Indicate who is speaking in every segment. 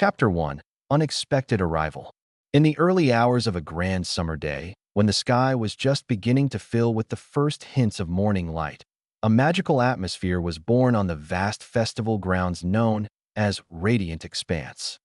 Speaker 1: Chapter 1. Unexpected Arrival. In the early hours of a grand summer day, when the sky was just beginning to fill with the first hints of morning light, a magical atmosphere was born on the vast festival grounds known as Radiant Expanse.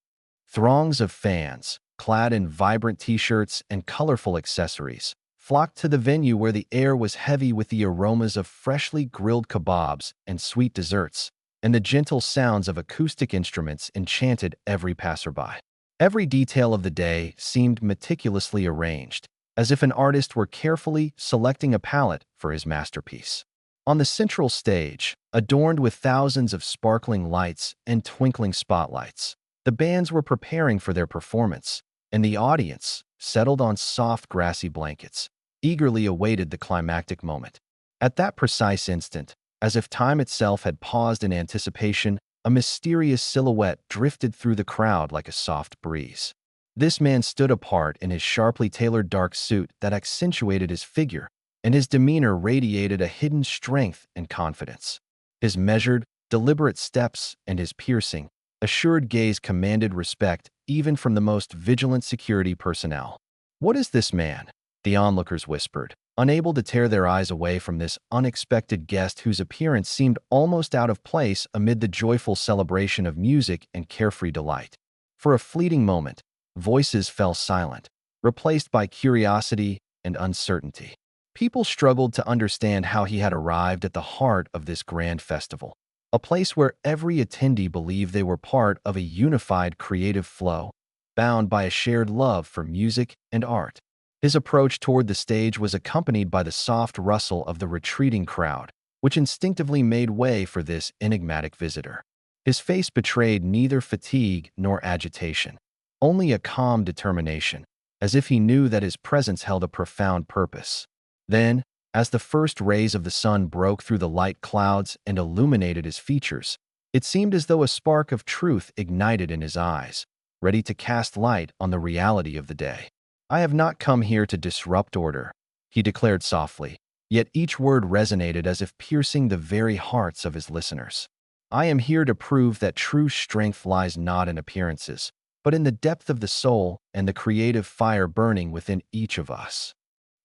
Speaker 1: Throngs of fans, clad in vibrant t-shirts and colorful accessories, flocked to the venue where the air was heavy with the aromas of freshly grilled kebabs and sweet desserts, and the gentle sounds of acoustic instruments enchanted every passerby. Every detail of the day seemed meticulously arranged, as if an artist were carefully selecting a palette for his masterpiece. On the central stage, adorned with thousands of sparkling lights and twinkling spotlights, the bands were preparing for their performance, and the audience, settled on soft grassy blankets, eagerly awaited the climactic moment. At that precise instant, as if time itself had paused in anticipation, a mysterious silhouette drifted through the crowd like a soft breeze. This man stood apart in his sharply tailored dark suit that accentuated his figure, and his demeanor radiated a hidden strength and confidence. His measured, deliberate steps and his piercing, assured gaze commanded respect even from the most vigilant security personnel. "What is this man?" the onlookers whispered, unable to tear their eyes away from this unexpected guest whose appearance seemed almost out of place amid the joyful celebration of music and carefree delight. For a fleeting moment, voices fell silent, replaced by curiosity and uncertainty. People struggled to understand how he had arrived at the heart of this grand festival, a place where every attendee believed they were part of a unified creative flow, bound by a shared love for music and art. His approach toward the stage was accompanied by the soft rustle of the retreating crowd, which instinctively made way for this enigmatic visitor. His face betrayed neither fatigue nor agitation, only a calm determination, as if he knew that his presence held a profound purpose. Then, as the first rays of the sun broke through the light clouds and illuminated his features, it seemed as though a spark of truth ignited in his eyes, ready to cast light on the reality of the day. "I have not come here to disrupt order," he declared softly, yet each word resonated as if piercing the very hearts of his listeners. "I am here to prove that true strength lies not in appearances, but in the depth of the soul and the creative fire burning within each of us."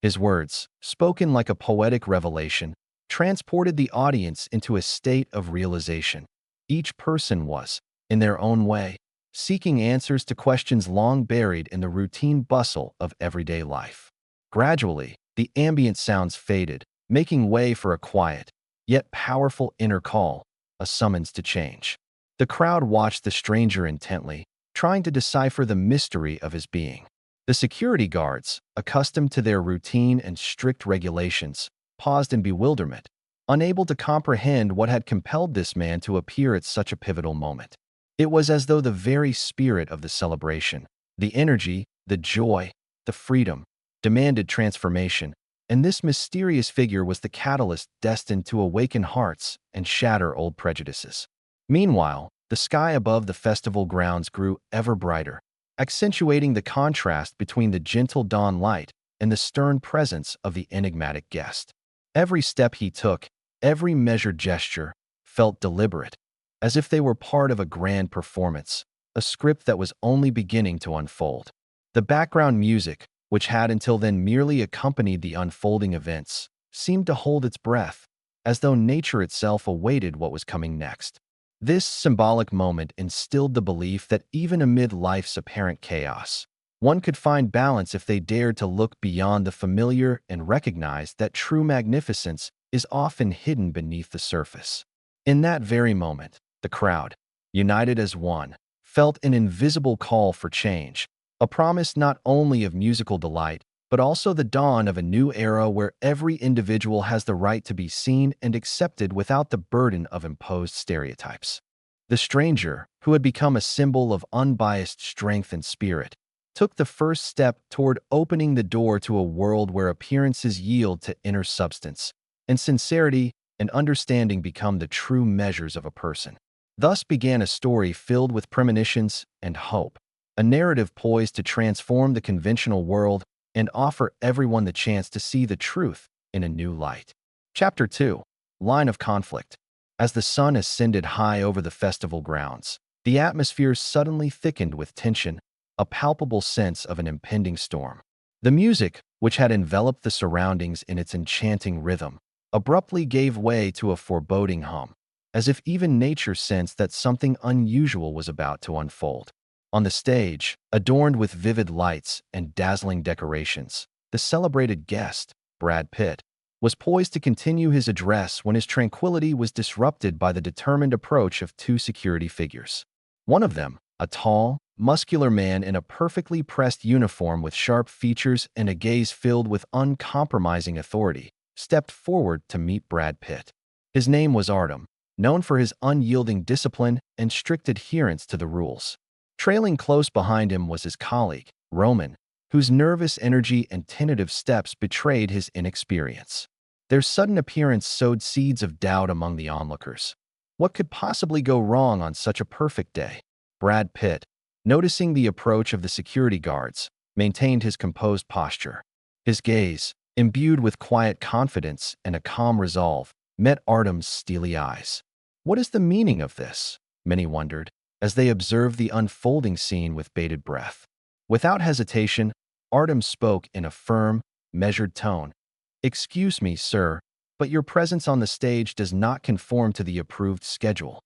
Speaker 1: His words, spoken like a poetic revelation, transported the audience into a state of realization. Each person was, in their own way, seeking answers to questions long buried in the routine bustle of everyday life. Gradually, the ambient sounds faded, making way for a quiet, yet powerful inner call, a summons to change. The crowd watched the stranger intently, trying to decipher the mystery of his being. The security guards, accustomed to their routine and strict regulations, paused in bewilderment, unable to comprehend what had compelled this man to appear at such a pivotal moment. It was as though the very spirit of the celebration, the energy, the joy, the freedom, demanded transformation, and this mysterious figure was the catalyst destined to awaken hearts and shatter old prejudices. Meanwhile, the sky above the festival grounds grew ever brighter, accentuating the contrast between the gentle dawn light and the stern presence of the enigmatic guest. Every step he took, every measured gesture, felt deliberate, as if they were part of a grand performance, a script that was only beginning to unfold. The background music, which had until then merely accompanied the unfolding events, seemed to hold its breath, as though nature itself awaited what was coming next. This symbolic moment instilled the belief that even amid life's apparent chaos, one could find balance if they dared to look beyond the familiar and recognize that true magnificence is often hidden beneath the surface. In that very moment, the crowd, united as one, felt an invisible call for change, a promise not only of musical delight, but also the dawn of a new era where every individual has the right to be seen and accepted without the burden of imposed stereotypes. The stranger, who had become a symbol of unbiased strength and spirit, took the first step toward opening the door to a world where appearances yield to inner substance, and sincerity and understanding become the true measures of a person. Thus began a story filled with premonitions and hope, a narrative poised to transform the conventional world and offer everyone the chance to see the truth in a new light. Chapter 2. Line of Conflict. As the sun ascended high over the festival grounds, The atmosphere suddenly thickened with tension, a palpable sense of an impending storm. The music, which had enveloped the surroundings in its enchanting rhythm, abruptly gave way to a foreboding hum, as if even nature sensed that something unusual was about to unfold. On the stage, adorned with vivid lights and dazzling decorations, the celebrated guest, Brad Pitt, was poised to continue his address when his tranquility was disrupted by the determined approach of two security figures. One of them, a tall, muscular man in a perfectly pressed uniform with sharp features and a gaze filled with uncompromising authority, stepped forward to meet Brad Pitt. His name was Artem, known for his unyielding discipline and strict adherence to the rules. Trailing close behind him was his colleague, Roman, whose nervous energy and tentative steps betrayed his inexperience. Their sudden appearance sowed seeds of doubt among the onlookers. What could possibly go wrong on such a perfect day? Brad Pitt, noticing the approach of the security guards, maintained his composed posture. His gaze, imbued with quiet confidence and a calm resolve, met Artem's steely eyes. What is the meaning of this? Many wondered, as they observed the unfolding scene with bated breath. Without hesitation, Artem spoke in a firm, measured tone. "Excuse me, sir, but your presence on the stage does not conform to the approved schedule."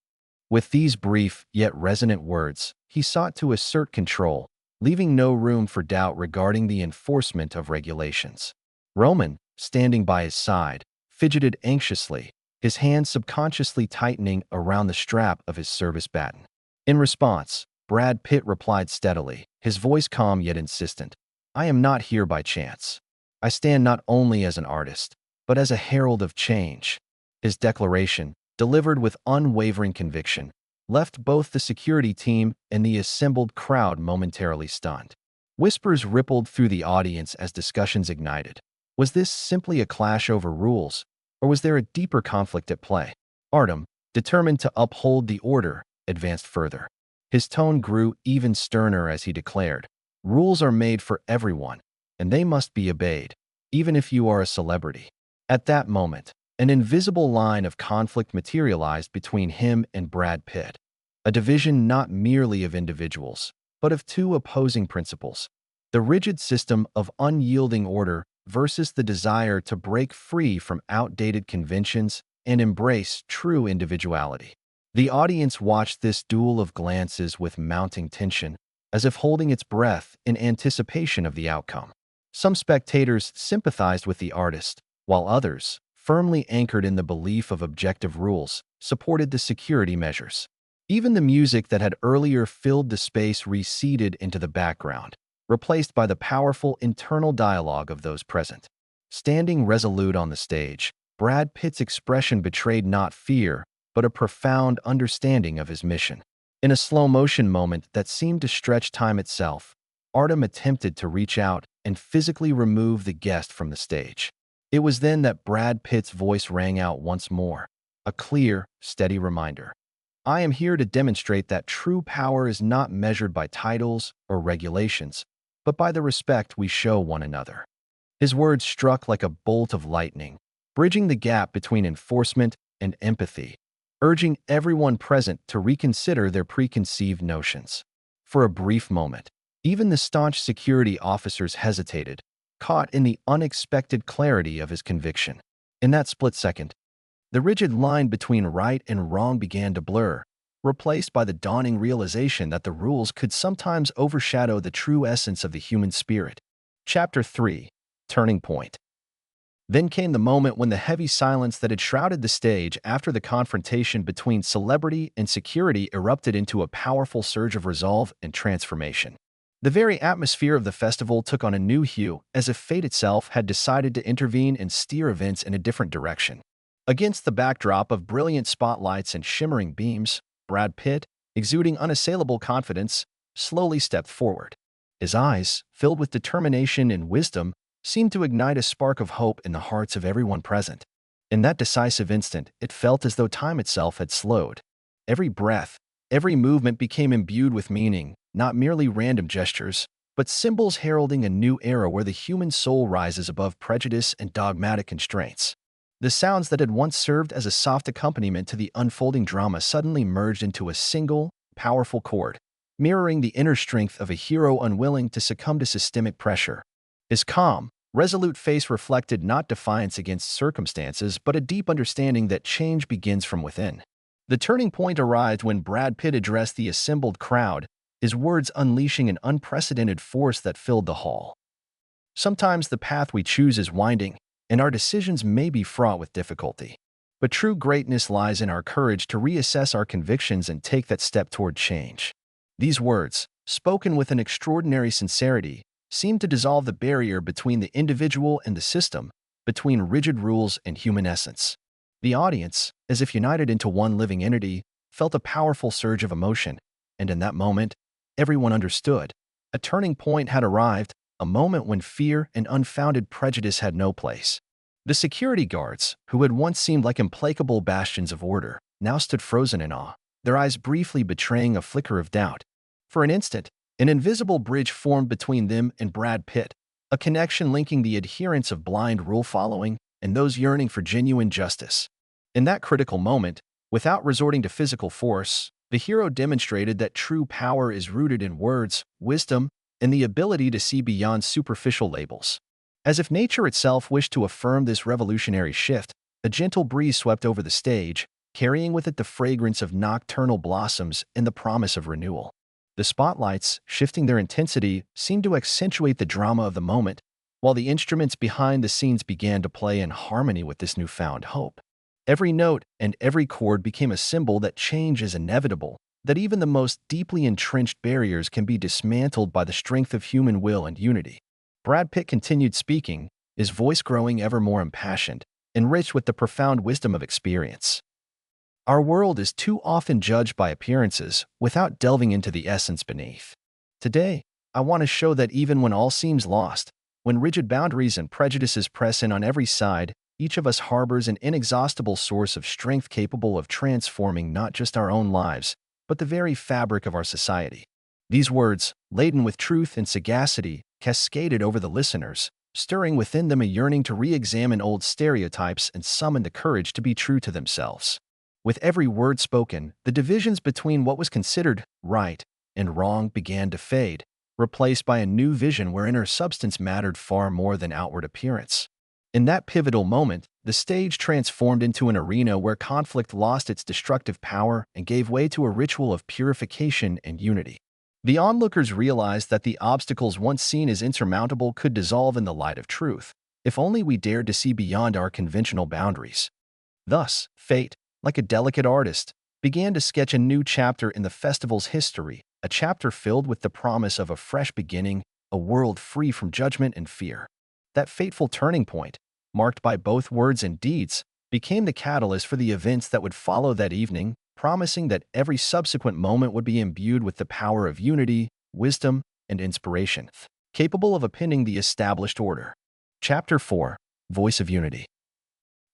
Speaker 1: With these brief yet resonant words, he sought to assert control, leaving no room for doubt regarding the enforcement of regulations. Roman, standing by his side, fidgeted anxiously, his hand subconsciously tightening around the strap of his service baton. In response, Brad Pitt replied steadily, his voice calm yet insistent. "I am not here by chance. I stand not only as an artist, but as a herald of change." His declaration, delivered with unwavering conviction, left both the security team and the assembled crowd momentarily stunned. Whispers rippled through the audience as discussions ignited. Was this simply a clash over rules, or was there a deeper conflict at play? Artem, determined to uphold the order, advanced further. His tone grew even sterner as he declared, "Rules are made for everyone, and they must be obeyed, even if you are a celebrity." At that moment, an invisible line of conflict materialized between him and Brad Pitt, a division not merely of individuals, but of two opposing principles: the rigid system of unyielding order versus the desire to break free from outdated conventions and embrace true individuality. The audience watched this duel of glances with mounting tension, as if holding its breath in anticipation of the outcome. Some spectators sympathized with the artist, while others, firmly anchored in the belief of objective rules, supported the security measures. Even the music that had earlier filled the space receded into the background, replaced by the powerful internal dialogue of those present. Standing resolute on the stage, Brad Pitt's expression betrayed not fear, but a profound understanding of his mission. In a slow-motion moment that seemed to stretch time itself, Artem attempted to reach out and physically remove the guest from the stage. It was then that Brad Pitt's voice rang out once more, a clear, steady reminder. "I am here to demonstrate that true power is not measured by titles or regulations, but by the respect we show one another." His words struck like a bolt of lightning, bridging the gap between enforcement and empathy, urging everyone present to reconsider their preconceived notions. For a brief moment, even the staunch security officers hesitated, caught in the unexpected clarity of his conviction. In that split second, the rigid line between right and wrong began to blur, replaced by the dawning realization that the rules could sometimes overshadow the true essence of the human spirit. Chapter 3: Turning Point. Then came the moment when the heavy silence that had shrouded the stage after the confrontation between celebrity and security erupted into a powerful surge of resolve and transformation. The very atmosphere of the festival took on a new hue, as if fate itself had decided to intervene and steer events in a different direction. Against the backdrop of brilliant spotlights and shimmering beams, Brad Pitt, exuding unassailable confidence, slowly stepped forward. His eyes, filled with determination and wisdom, seemed to ignite a spark of hope in the hearts of everyone present. In that decisive instant, it felt as though time itself had slowed. Every breath, every movement became imbued with meaning, not merely random gestures, but symbols heralding a new era where the human soul rises above prejudice and dogmatic constraints. The sounds that had once served as a soft accompaniment to the unfolding drama suddenly merged into a single, powerful chord, mirroring the inner strength of a hero unwilling to succumb to systemic pressure. His calm, resolute face reflected not defiance against circumstances, but a deep understanding that change begins from within. The turning point arrived when Brad Pitt addressed the assembled crowd, his words unleashing an unprecedented force that filled the hall. Sometimes the path we choose is winding, and our decisions may be fraught with difficulty. But true greatness lies in our courage to reassess our convictions and take that step toward change. These words, spoken with an extraordinary sincerity, seemed to dissolve the barrier between the individual and the system, between rigid rules and human essence. The audience, as if united into one living entity, felt a powerful surge of emotion, and in that moment, everyone understood. A turning point had arrived, a moment when fear and unfounded prejudice had no place. The security guards, who had once seemed like implacable bastions of order, now stood frozen in awe, their eyes briefly betraying a flicker of doubt. For an instant, an invisible bridge formed between them and Brad Pitt, a connection linking the adherents of blind rule-following and those yearning for genuine justice. In that critical moment, without resorting to physical force, the hero demonstrated that true power is rooted in words, wisdom, and the ability to see beyond superficial labels. As if nature itself wished to affirm this revolutionary shift, a gentle breeze swept over the stage, carrying with it the fragrance of nocturnal blossoms and the promise of renewal. The spotlights, shifting their intensity, seemed to accentuate the drama of the moment, while the instruments behind the scenes began to play in harmony with this newfound hope. Every note and every chord became a symbol that change is inevitable, that even the most deeply entrenched barriers can be dismantled by the strength of human will and unity. Brad Pitt continued speaking, his voice growing ever more impassioned, enriched with the profound wisdom of experience. Our world is too often judged by appearances without delving into the essence beneath. Today, I want to show that even when all seems lost, when rigid boundaries and prejudices press in on every side, each of us harbors an inexhaustible source of strength capable of transforming not just our own lives, but the very fabric of our society. These words, laden with truth and sagacity, cascaded over the listeners, stirring within them a yearning to re-examine old stereotypes and summon the courage to be true to themselves. With every word spoken, the divisions between what was considered right and wrong began to fade, replaced by a new vision where inner substance mattered far more than outward appearance. In that pivotal moment, the stage transformed into an arena where conflict lost its destructive power and gave way to a ritual of purification and unity. The onlookers realized that the obstacles once seen as insurmountable could dissolve in the light of truth, if only we dared to see beyond our conventional boundaries. Thus, fate, like a delicate artist, began to sketch a new chapter in the festival's history, a chapter filled with the promise of a fresh beginning, a world free from judgment and fear. That fateful turning point, marked by both words and deeds, became the catalyst for the events that would follow that evening, promising that every subsequent moment would be imbued with the power of unity, wisdom, and inspiration, capable of upending the established order. Chapter 4: Voice of Unity.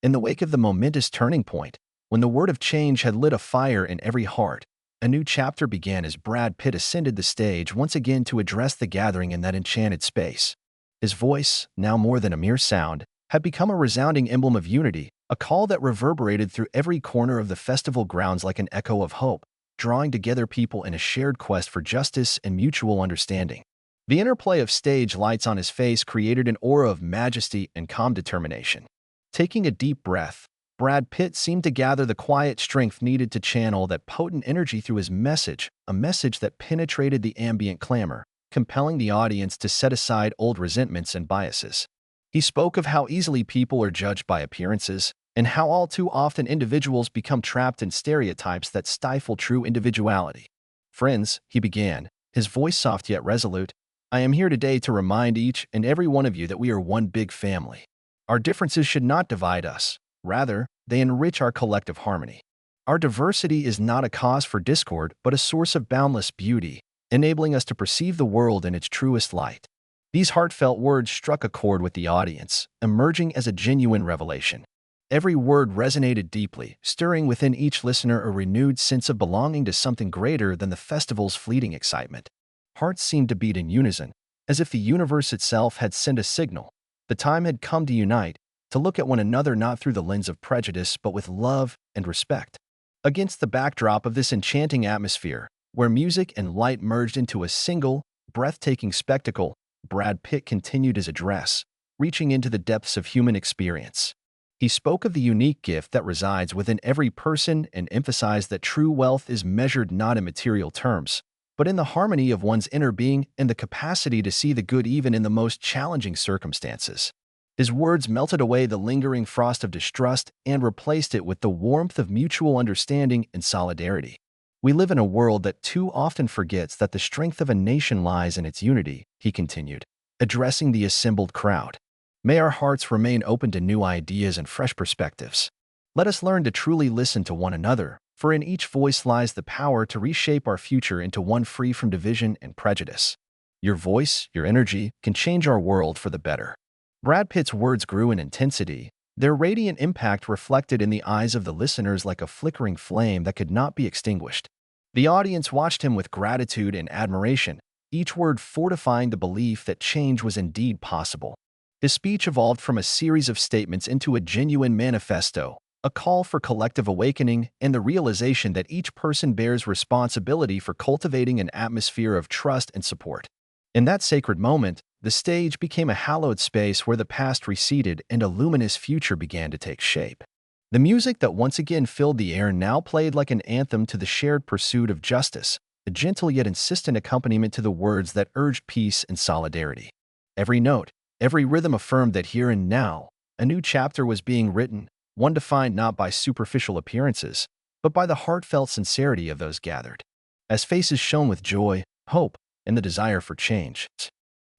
Speaker 1: In the wake of the momentous turning point, when the word of change had lit a fire in every heart, a new chapter began as Brad Pitt ascended the stage once again to address the gathering in that enchanted space. His voice, now more than a mere sound, had become a resounding emblem of unity, a call that reverberated through every corner of the festival grounds like an echo of hope, drawing together people in a shared quest for justice and mutual understanding. The interplay of stage lights on his face created an aura of majesty and calm determination. Taking a deep breath, Brad Pitt seemed to gather the quiet strength needed to channel that potent energy through his message, a message that penetrated the ambient clamor, compelling the audience to set aside old resentments and biases. He spoke of how easily people are judged by appearances, and how all too often individuals become trapped in stereotypes that stifle true individuality. "Friends," he began, his voice soft yet resolute, "I am here today to remind each and every one of you that we are one big family. Our differences should not divide us. Rather, they enrich our collective harmony. Our diversity is not a cause for discord, but a source of boundless beauty, enabling us to perceive the world in its truest light." These heartfelt words struck a chord with the audience, emerging as a genuine revelation. Every word resonated deeply, stirring within each listener a renewed sense of belonging to something greater than the festival's fleeting excitement. Hearts seemed to beat in unison, as if the universe itself had sent a signal. The time had come to unite, to look at one another not through the lens of prejudice but with love and respect. Against the backdrop of this enchanting atmosphere, Where music and light merged into a single, breathtaking spectacle, Brad Pitt continued his address, reaching into the depths of human experience. He spoke of the unique gift that resides within every person and emphasized that true wealth is measured not in material terms, but in the harmony of one's inner being and the capacity to see the good even in the most challenging circumstances. His words melted away the lingering frost of distrust and replaced it with the warmth of mutual understanding and solidarity. We live in a world that too often forgets that the strength of a nation lies in its unity, he continued, addressing the assembled crowd. May our hearts remain open to new ideas and fresh perspectives. Let us learn to truly listen to one another, for in each voice lies the power to reshape our future into one free from division and prejudice. Your voice, your energy, can change our world for the better. Brad Pitt's words grew in intensity, their radiant impact reflected in the eyes of the listeners like a flickering flame that could not be extinguished. The audience watched him with gratitude and admiration, each word fortifying the belief that change was indeed possible. His speech evolved from a series of statements into a genuine manifesto, a call for collective awakening and the realization that each person bears responsibility for cultivating an atmosphere of trust and support. In that sacred moment, the stage became a hallowed space where the past receded and a luminous future began to take shape. The music that once again filled the air now played like an anthem to the shared pursuit of justice, a gentle yet insistent accompaniment to the words that urged peace and solidarity. Every note, every rhythm affirmed that here and now, a new chapter was being written, one defined not by superficial appearances, but by the heartfelt sincerity of those gathered. As faces shone with joy, hope, and the desire for change,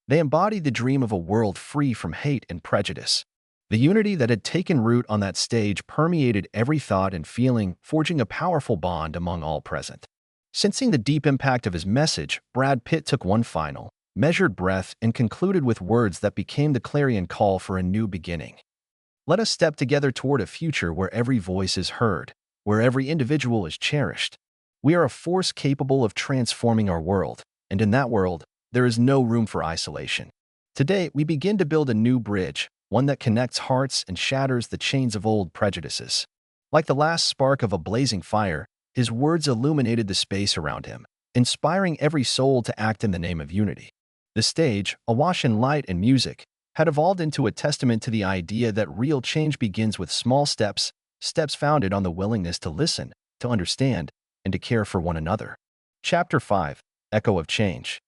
Speaker 1: they embodied the dream of a world free from hate and prejudice. The unity that had taken root on that stage permeated every thought and feeling, forging a powerful bond among all present. Sensing the deep impact of his message, Brad Pitt took one final, measured breath and concluded with words that became the clarion call for a new beginning. Let us step together toward a future where every voice is heard, where every individual is cherished. We are a force capable of transforming our world, and in that world, there is no room for isolation. Today, we begin to build a new bridge, one that connects hearts and shatters the chains of old prejudices. Like the last spark of a blazing fire, his words illuminated the space around him, inspiring every soul to act in the name of unity. The stage, awash in light and music, had evolved into a testament to the idea that real change begins with small steps, steps founded on the willingness to listen, to understand, and to care for one another. Chapter 5: Echo of Change.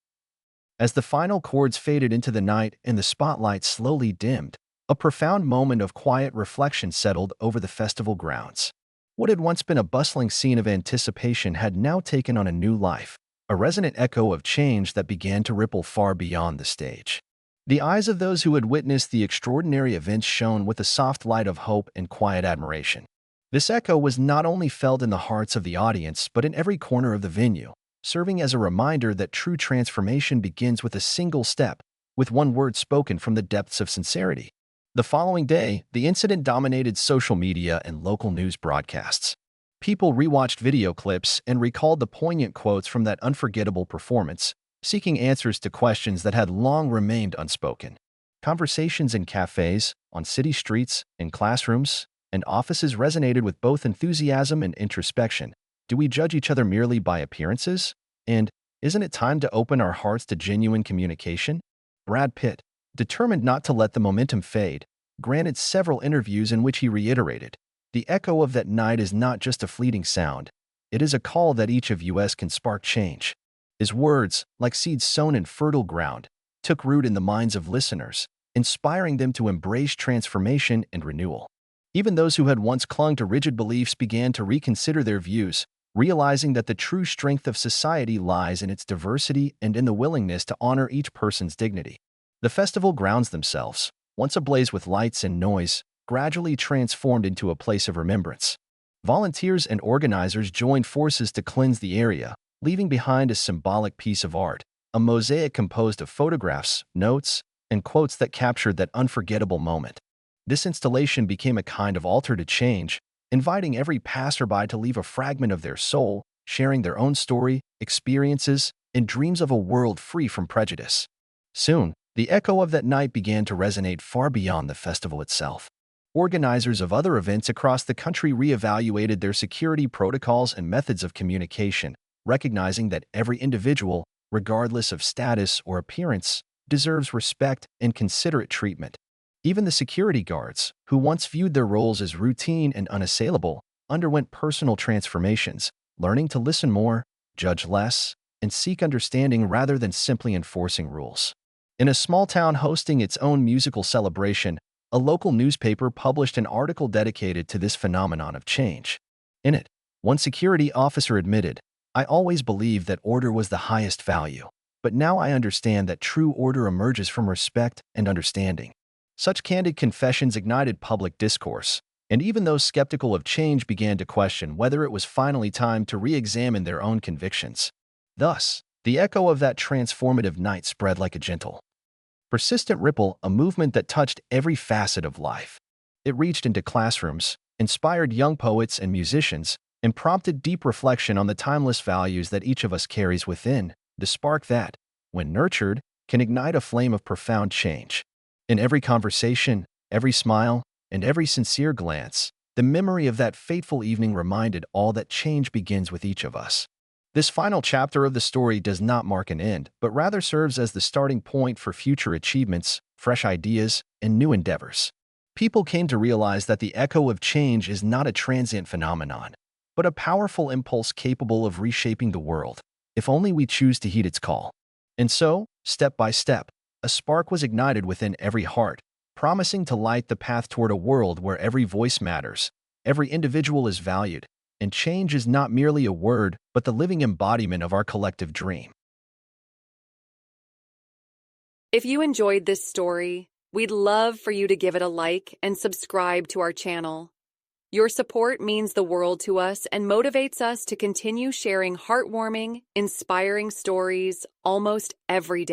Speaker 1: As the final chords faded into the night and the spotlight slowly dimmed, a profound moment of quiet reflection settled over the festival grounds. What had once been a bustling scene of anticipation had now taken on a new life, a resonant echo of change that began to ripple far beyond the stage. The eyes of those who had witnessed the extraordinary events shone with a soft light of hope and quiet admiration. This echo was not only felt in the hearts of the audience but in every corner of the venue, serving as a reminder that true transformation begins with a single step, with one word spoken from the depths of sincerity. The following day, the incident dominated social media and local news broadcasts. People rewatched video clips and recalled the poignant quotes from that unforgettable performance, seeking answers to questions that had long remained unspoken. Conversations in cafes, on city streets, in classrooms, and offices resonated with both enthusiasm and introspection. Do we judge each other merely by appearances? And isn't it time to open our hearts to genuine communication? Brad Pitt, determined not to let the momentum fade, granted several interviews in which he reiterated, "The echo of that night is not just a fleeting sound. It is a call that each of us can spark change." His words, like seeds sown in fertile ground, took root in the minds of listeners, inspiring them to embrace transformation and renewal. Even those who had once clung to rigid beliefs began to reconsider their views, realizing that the true strength of society lies in its diversity and in the willingness to honor each person's dignity. The festival grounds themselves, once ablaze with lights and noise, gradually transformed into a place of remembrance. Volunteers and organizers joined forces to cleanse the area, leaving behind a symbolic piece of art, a mosaic composed of photographs, notes, and quotes that captured that unforgettable moment. This installation became a kind of altar to change, inviting every passerby to leave a fragment of their soul, sharing their own story, experiences, and dreams of a world free from prejudice. Soon, the echo of that night began to resonate far beyond the festival itself. Organizers of other events across the country reevaluated their security protocols and methods of communication, recognizing that every individual, regardless of status or appearance, deserves respect and considerate treatment. Even the security guards, who once viewed their roles as routine and unassailable, underwent personal transformations, learning to listen more, judge less, and seek understanding rather than simply enforcing rules. In a small town hosting its own musical celebration, a local newspaper published an article dedicated to this phenomenon of change. In it, one security officer admitted, "I always believed that order was the highest value, but now I understand that true order emerges from respect and understanding." Such candid confessions ignited public discourse, and even those skeptical of change began to question whether it was finally time to re-examine their own convictions. Thus, the echo of that transformative night spread like a gentle, persistent ripple, a movement that touched every facet of life. It reached into classrooms, inspired young poets and musicians, and prompted deep reflection on the timeless values that each of us carries within, the spark that, when nurtured, can ignite a flame of profound change. In every conversation, every smile, and every sincere glance, the memory of that fateful evening reminded all that change begins with each of us. This final chapter of the story does not mark an end, but rather serves as the starting point for future achievements, fresh ideas, and new endeavors. People came to realize that the echo of change is not a transient phenomenon, but a powerful impulse capable of reshaping the world, if only we choose to heed its call. And so, step by step, a spark was ignited within every heart, promising to light the path toward a world where every voice matters, every individual is valued, and change is not merely a word, but the living embodiment of our collective dream.
Speaker 2: If you enjoyed this story, we'd love for you to give it a like and subscribe to our channel. Your support means the world to us and motivates us to continue sharing heartwarming, inspiring stories almost every day.